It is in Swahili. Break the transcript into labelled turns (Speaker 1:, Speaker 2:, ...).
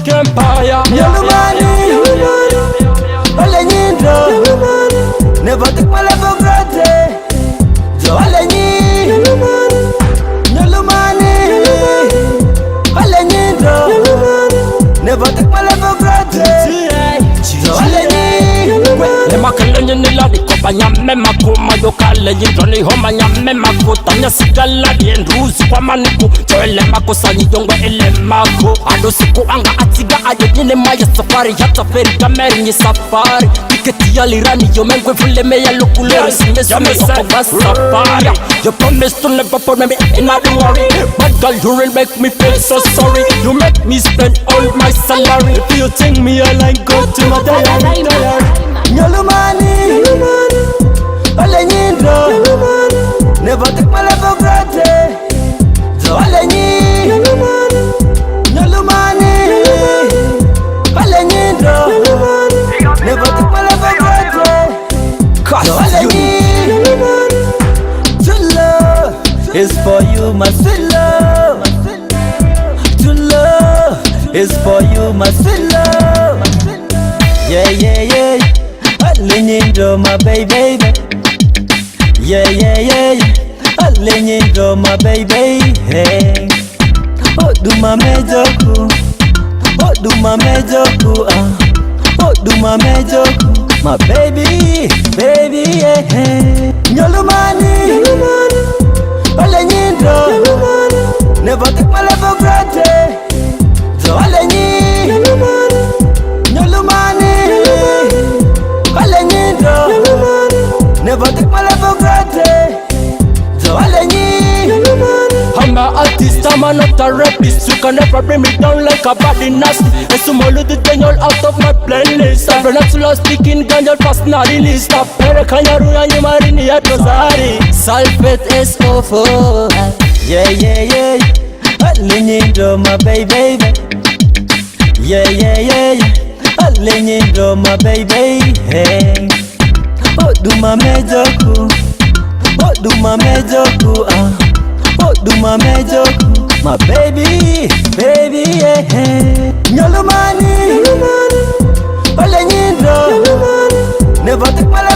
Speaker 1: Music empire.
Speaker 2: Nyalumani, ole nyindo, never take my life for granted. Jo ole Nyalumani, ole nyindo, never take my life for granted. Jo ole
Speaker 1: Makale nilani kopa nyame makuma yokale yindroni homa nyame makuta nyasigala dienduzi kwa maniku joele makosa nyongwe ele mako ado siku anga atiga ayo nyine maya safari hata feri kameri nye safari tiketi ya lirani yo mengwe vule meya lukulori sinye sume okova safari you promise to never put me in a worry but girl you will make me feel so sorry you make me spend all my salary if you think me I like go to my diary.
Speaker 2: Nyalumani, ole nyindo, never take my life for granted. Jo ole Nyalumani, ole nyindo, never take my life for granted. Jo ole true love is for you, my sweet love. True love is for you, my sweet love. Yeah, yeah, yeah. Ole nyindo, my baby. Yeah, yeah, yeah. Ole nyindo, my baby. Hey. Oduma mejoku, oduma mejoku, oduma mejoku, my baby, baby, yeah. Nyalumani, ole nyindo, never take my life for granted. Jo ole Nyalumani, never take my life for granted. Jo ole
Speaker 1: I'm an artist, I'm not a rapist. You can never bring me down like a body nasty. And some all of the thing all out of my playlist. I'm not lost speaking ganjal fast not release. Stop here, kanyaru and you marini at Rosari. Sulfate is awful.
Speaker 2: Yeah, yeah, yeah. Ole nyindo, my baby. Yeah, yeah, yeah. Ole nyindo, my baby. Hey. Oduma mejoku, oduma mejoku, oduma mejoku, my baby, baby, yeah. Nyalumani, ole nyindo, never take my life